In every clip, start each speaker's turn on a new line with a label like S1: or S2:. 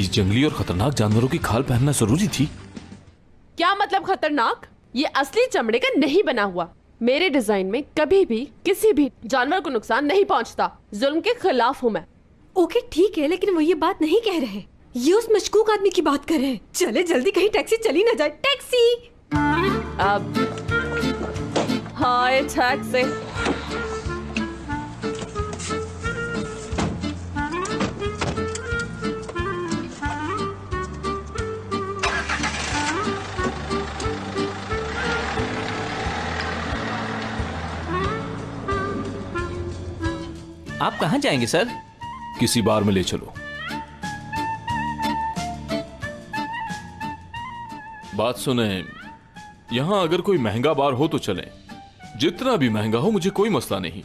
S1: ये जंगली और खतरनाक जानवरों की खाल पहनना जरूरी थी?
S2: क्या मतलब खतरनाक? ये असली चमड़े का नहीं बना हुआ। मेरे डिजाइन में कभी भी किसी भी जानवर को नुकसान नहीं पहुंचता। जुल्म के खिलाफ हूँ मैं।
S3: ओके ठीक है, लेकिन वो ये बात नहीं कह रहे। ये उस मशकूक आदमी की बात कर रहे हैं। चले जल्दी, कहीं टैक्सी चली ना जाए। टैक्सी!
S2: अब हाय टैक्सी।
S4: आप कहाँ जाएंगे सर?
S1: किसी बार में ले चलो। बात सुने, यहाँ अगर कोई महंगा बार हो तो चलें। जितना भी महंगा हो मुझे कोई मसला नहीं।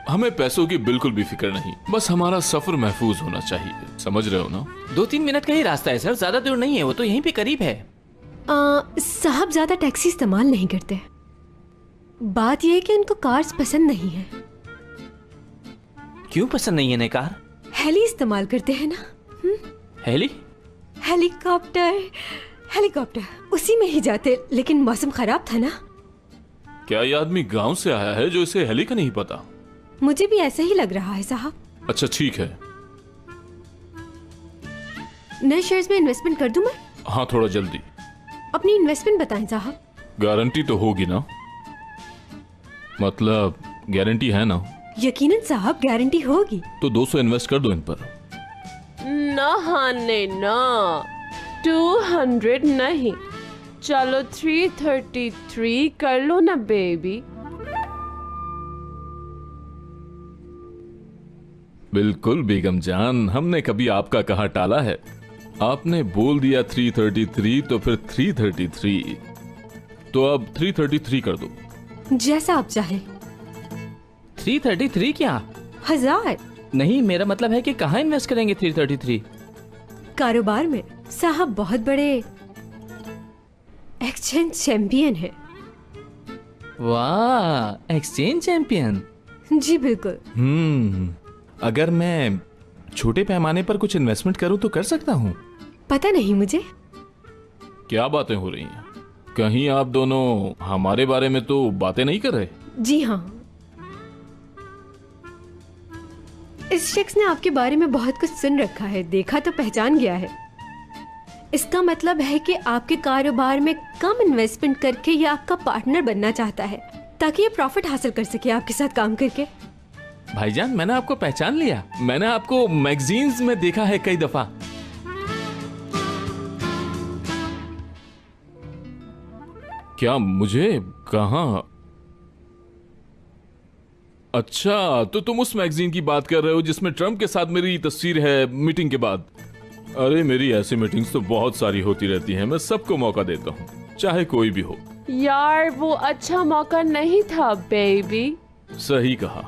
S1: हमें पैसों की बिल्कुल भी फिक्र नहीं, बस हमारा सफर महफूज होना चाहिए। समझ रहे हो ना?
S4: 2-3 मिनट का ही रास्ता है सर, ज्यादा दूर नहीं है, वो तो यहीं पे करीब है।
S3: साहब ज्यादा टैक्सी इस्तेमाल नहीं करते। बात यह है कि इनको कार्स पसंद नहीं है।
S4: क्यों पसंद नहीं है इन्हें कार?
S3: हेली इस्तेमाल करते हैं ना।
S4: हेली?
S3: हेलीकॉप्टर उसी में ही जाते, लेकिन मौसम खराब था ना।
S1: क्या ये आदमी गांव से आया है जो इसे हेली का नहीं पता?
S3: मुझे भी ऐसा ही लग रहा है साहब।
S1: अच्छा ठीक है।
S3: नए शेयर्स में इन्वेस्टमेंट कर दूं मैं?
S1: हाँ थोड़ा जल्दी।
S3: अपनी इन्वेस्टमेंट बताएं साहब।
S1: गारंटी तो होगी ना? मतलब गारंटी है ना?
S3: यकीनन साहब, गारंटी होगी।
S1: तो 200 इन्वेस्ट कर दो इन पर।
S2: ना हाने ना, 200 नहीं। चलो 333 कर लो ना बेबी।
S1: बिल्कुल बेगम जान, हमने कभी आपका कहा टाला है। आपने बोल दिया 333 तो फिर 333। तो अब 333 कर दो।
S3: जैसा आप चाहे।
S4: 333 क्या?
S3: 1000?
S4: नहीं, मेरा मतलब है कि कहाँ इन्वेस्ट करेंगे 333?
S3: कारोबार में। साहब बहुत बड़े एक्सचेंज चैंपियन है।
S4: वाह, एक्सचेंज चैंपियन?
S3: जी बिल्कुल।
S1: अगर मैं छोटे पैमाने पर कुछ इन्वेस्टमेंट करूं तो कर सकता हूं?
S3: पता नहीं मुझे।
S1: क्या बातें हो रही हैं? कहीं आप दोनों हमारे बारे में तो बातें नहीं कर रहे?
S3: जी हाँ, इस शख्स ने आपके बारे में बहुत कुछ सुन रखा है, देखा तो पहचान गया है। इसका मतलब है कि आपके कारोबार में कम इन्वेस्टमेंट करके ये आपका पार्टनर बनना चाहता है, ताकि ये प्रॉफिट हासिल कर सके आपके साथ काम करके।
S1: भाईजान, मैंने आपको पहचान लिया। मैंने आपको मैगजीन्स में देखा है कई दफा। क्या मुझे? कहाँ? अच्छा, तो तुम उस मैगजीन की बात कर रहे हो जिसमें ट्रम्प के साथ मेरी तस्वीर है मीटिंग के बाद? अरे मेरी ऐसी मीटिंग्स तो बहुत सारी होती रहती हैं। मैं सबको मौका देता हूँ, चाहे कोई भी हो।
S2: यार वो अच्छा मौका नहीं था बेबी।
S1: सही कहा।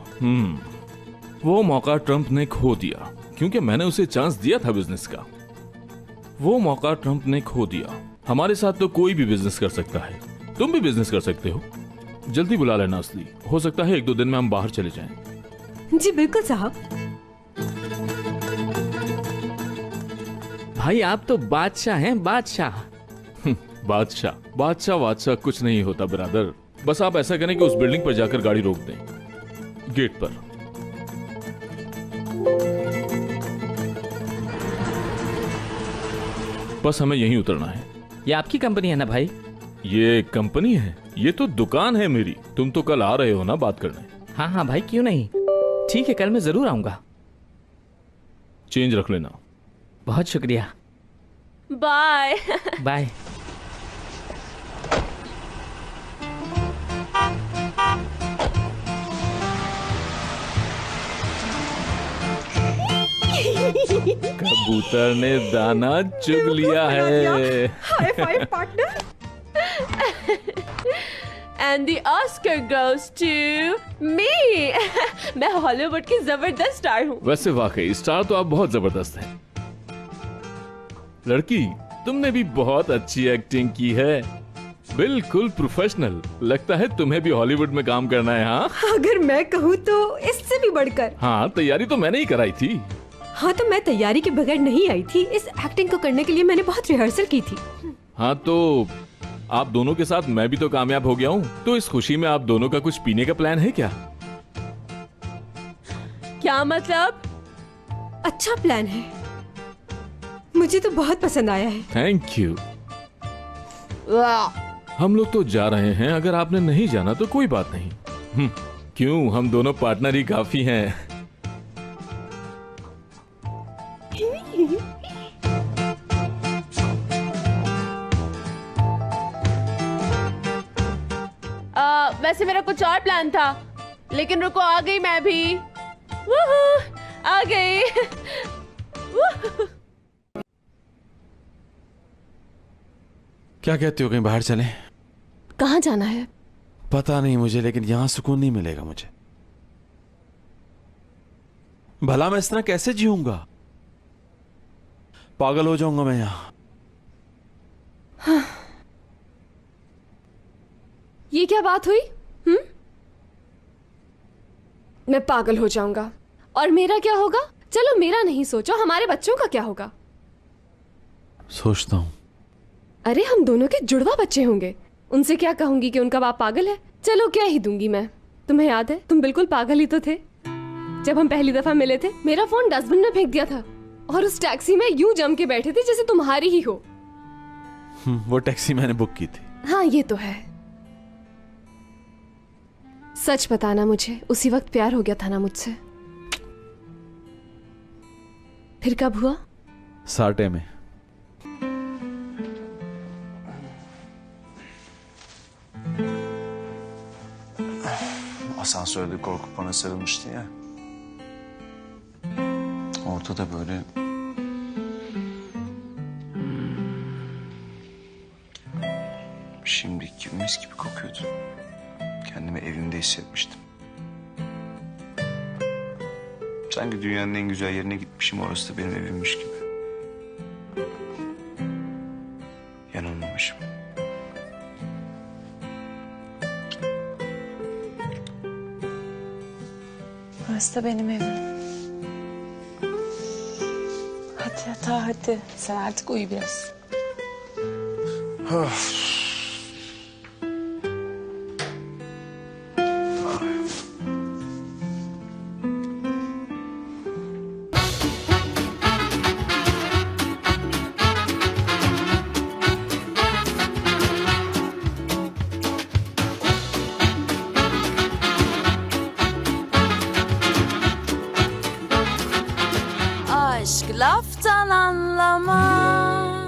S1: वो मौका ट्रम्प ने खो दिया क्योंकि मैंने उसे चांस दिया था बिजनेस का। वो मौका ट्रम्प ने खो दिया। हमारे साथ तो कोई भी बिजनेस कर सकता है, तुम भी बिजनेस कर सकते हो। जल्दी बुला लेना असली। हो सकता है 1-2 दिन में हम बाहर चले जाएं।
S3: जी बिल्कुल साहब।
S4: भाई आप तो बादशाह हैं, बादशाह।
S1: बादशाह बादशाह कुछ नहीं होता ब्रदर। बस आप ऐसा करें कि उस बिल्डिंग पर जाकर गाड़ी रोक दें, गेट पर। बस हमें यहीं उतरना है।
S4: ये आपकी कंपनी है ना भाई?
S1: ये कंपनी है? ये तो दुकान है मेरी। तुम तो कल आ रहे हो ना बात करने?
S4: हाँ हाँ भाई, क्यों नहीं। ठीक है, कल मैं जरूर आऊंगा।
S1: चेंज रख लेना।
S4: बहुत शुक्रिया।
S2: बाय।
S4: बाय।
S1: कबूतर ने दाना चुग लिया है।
S3: High five partner.
S2: And the Oscar goes to me. मैं हॉलीवुड की जबरदस्त स्टार हूँ।
S1: वैसे वाकई स्टार तो आप बहुत जबरदस्त हैं। लड़की, तुमने भी बहुत अच्छी एक्टिंग की है, बिल्कुल प्रोफेशनल। लगता है तुम्हें भी हॉलीवुड में काम करना है। हाँ,
S3: अगर मैं कहूँ तो इससे भी बढ़कर।
S1: हाँ, तैयारी तो मैंने ही कराई थी।
S3: हाँ तो मैं तैयारी के बगैर नहीं आई थी। इस एक्टिंग को करने के लिए मैंने बहुत रिहर्सल की थी।
S1: हाँ तो आप दोनों के साथ मैं भी तो कामयाब हो गया हूँ, तो इस खुशी में आप दोनों का कुछ पीने का प्लान है क्या?
S2: क्या मतलब?
S3: अच्छा प्लान है, मुझे तो बहुत पसंद आया है।
S1: Thank you.
S2: वाह,
S1: हम लोग तो जा रहे हैं, अगर आपने नहीं जाना तो कोई बात नहीं। क्यों, हम दोनों पार्टनर ही काफी हैं।
S2: वैसे मेरा कुछ और प्लान था, लेकिन रुको, आ गई मैं भी। वूहू, आ गई।
S5: क्या कहते हो, कहीं बाहर चलें?
S2: कहाँ जाना है?
S5: पता नहीं मुझे, लेकिन यहां सुकून नहीं मिलेगा मुझे। भला मैं इस तरह कैसे जीऊंगा? पागल हो जाऊंगा मैं यहां।
S2: ये क्या बात हुई? मैं पागल हो जाऊंगा और मेरा क्या होगा? चलो मेरा नहीं सोचो, हमारे बच्चों का क्या होगा?
S5: सोचता हूं।
S2: अरे हम दोनों के जुड़वा बच्चे होंगे, उनसे क्या कहूंगी कि उनका बाप पागल है? चलो क्या ही दूंगी मैं। तुम्हें याद है, तुम बिल्कुल पागल ही तो थे जब हम पहली दफा मिले थे। मेरा फोन डस्टबिन में फेंक दिया था और उस टैक्सी में यूं जम के बैठे थे जैसे तुम्हारी ही हो।
S5: वो टैक्सी मैंने बुक की थी।
S2: हाँ ये तो है। सच बताना, मुझे उसी वक्त प्यार हो गया था ना मुझसे? फिर कब हुआ?
S5: साटे में।
S6: Asansörde korkup bana sarılmıştı ya. Ortada böyle... Şimdiki gibi mis gibi kokuyordu. Kendimi evimde hissetmiştim. Sanki dünyanın en güzel yerine gitmişim, orası da benim evimmiş gibi. Yanılmamışım.
S7: Burası da benim evim. Hadi yatağa hadi. Sen artık uyu biraz.
S8: Aşk laftan anlamaz.